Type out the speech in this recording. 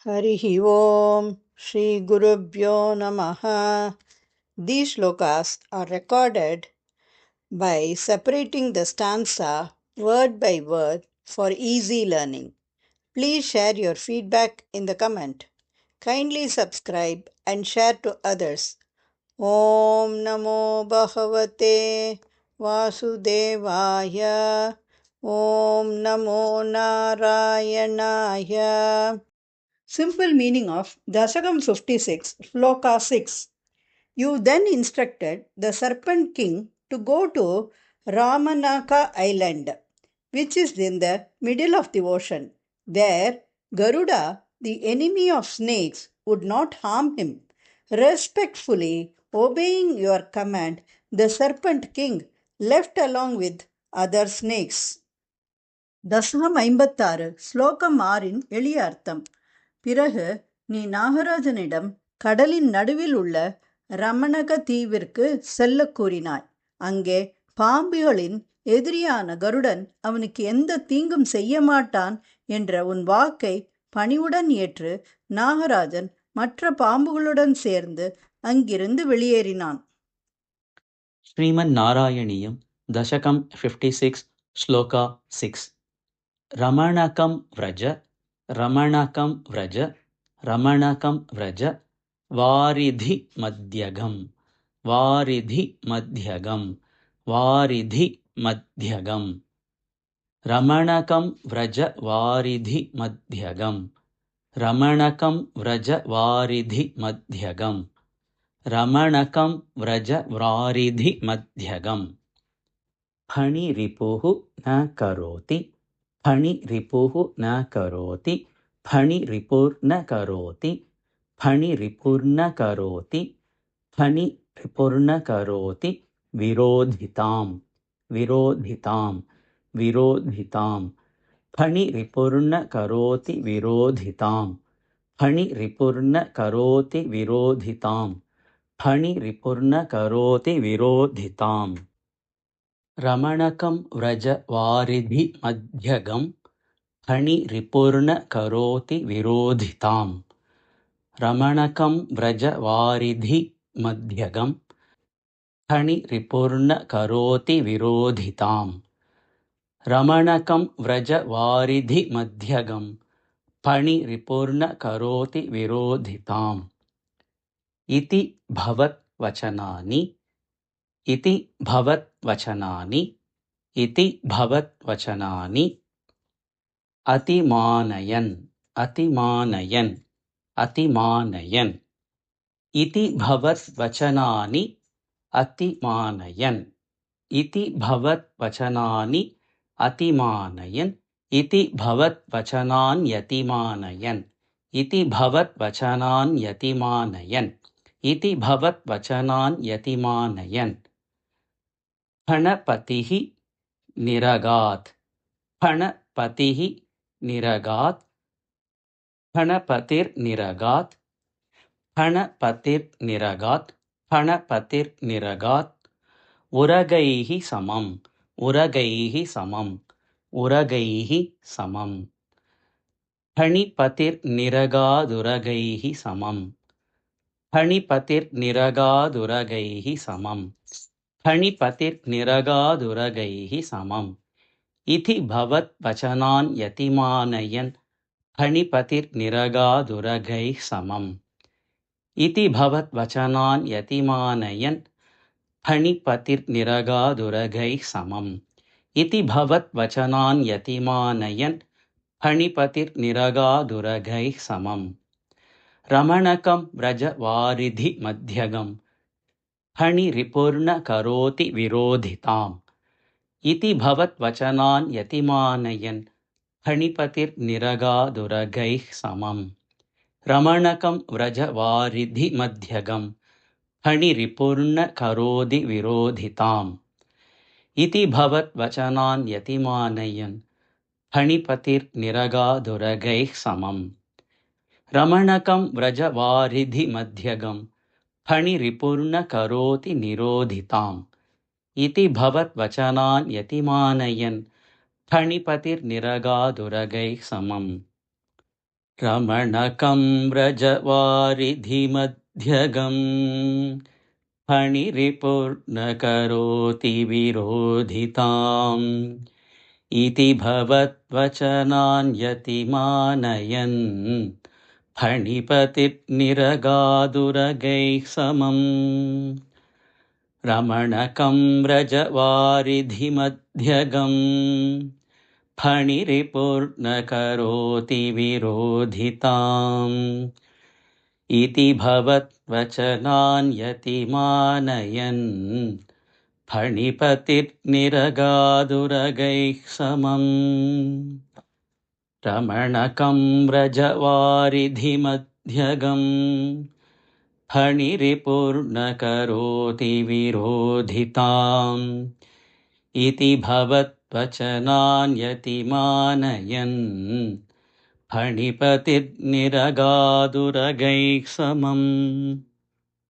Harihi Om Shri Gurubhyo Namaha. These shlokas are recorded by separating the stanza word by word for easy learning. Please share your feedback in the comment. Kindly subscribe and share to others. Om Namo Bhagavate Vasudevaya. Om Namo Narayanaaya. Simple meaning of Dashakam 56, Shloka 6. You then instructed the serpent king to go to Ramanaka island, which is in the middle of the ocean. There, Garuda, the enemy of snakes, would not harm him. Respectfully obeying your command, the serpent king left along with other snakes. தசகம் 56 ஸ்லோகம் 6 எளிய அர்த்தம். பிறகு நீ நாகராஜனிடம் கடலின் நடுவில் உள்ள ரமணக தீவிற்கு செல்ல கூறினாய். அங்கே பாம்புகளின் எதிரியான கருடன் அவனுக்கு எந்த தீங்கும் செய்ய மாட்டான் என்ற உன் வாக்கை பணிவுடன் ஏற்று நாகராஜன் மற்ற பாம்புகளுடன் சேர்ந்து அங்கிருந்து வெளியேறினான். Srimad Narayaniyam, Dashakam 56, Shloka 6. Ramanakam Vraja, Ramanakam Vraja, Ramanakam Vraja, Varidhi Madhyagam, Varidhi Madhyagam, Varidhi Madhyagam. Ramanakam Vraja Varidhi Madhyagam, Ramanakam Vraja Varidhi Madhyagam, Ramanakam Vraja Varidhi Madhyagam. Phani ripuhu na karoti, Phani ripuhu na karoti, Phani ripur na karoti, Phani ripur na karoti, Phani ripur na karoti, Virodhitam, Virodhitam, Virodhitam. Phani ripur na karoti Virodhitam, Phani ripur na karoti Virodhitam, Phani ripur na karoti Virodhitam. Ramanakam Vraja Varidhi Madhyagam, Phani Ripurna Karoti Virodhitam. Ramanakam Vraja Varidhi Madhyagam, Phani Ripurna Karoti Virodhitam. Ramanakam Vraja Varidhi Madhyagam, Phani Ripurna Karoti Virodhitam. Iti Bhavat Vachanani, Iti Bhavat Vachanani, Iti Bhavat Vachanani. Atimanayan, Atimanayan, Atimanayan. Iti Bhavat Vachanani, Atimanayan. Iti Bhavat Vachanani, Atimanayan. Iti Bhavat Vachanan Yatimanayan. Iti Bhavat Vachanan Yatimanayan. Iti Bhavat Vachanan Yatimanayan. Phanapatihi Niragat, Phanapatihi Niragat, Phanapatir Niragat, Phanapatir Niragat, Phanapatir Niragat, Uragaihi Samam, Uragaihi Samam, Uragaihi Samam. Phanipatir Niragaduragaihi Samam, Phanipatir Niragaduragaihi Samam, Phanipatir Niragaduragaihi Samam. Iti Bhavat Vachanan Yatimanayan, Phanipatir Niragaduragai Samam. Iti Bhavat Vachanan Yatimanayan, Phanipatir Niragaduragai Samam. Iti Bhavat Vachanan Yatimanayan, Phanipatir Niragaduragai Samam. Ramanakam Vraja Varidhi Madhyagam, Phani Ripurna Karoti Virodhitam. Iti Bhavat Vachanan Yatimanayan, Phanipatir Niragaduragai Samam. Ramanakam Vraja Varidhi Madhyagam, Phani Ripurna Karodi Virodhitam. Iti Bhavat Vachanan Yatimanayan, Phanipatir Niragaduragai Samam. Ramanakam Vraja Varidhi Madhyagam, Phani Ripurna Karoti Nirodhitam. Iti Bhavat Vachanan Yatimanayan, Phanipatir Niragaduragai Samam. रमणकं व्रजवारिधिमध्यगम् फणिरिपुर्नकरोति विरोधिताम् इति भवद्वचनान्यतिमानयन् फणिपतिर्निरगादुरगैः समम् रमणकं व्रजवारिधिमध्यगम् फणिरिपुर्नकरोति विरोधिताम् इति भवद्वचनान्यतिमानयन् फणिपतिर्निरगादुरगैः समम् रमणकं व्रजवारिधिमध्यगम् फणिरिपुर्नकरोति विरोधिताम् इति भवद्वचनान्यतिमानयन् फणिपतिर्निरगादुरगैः समम्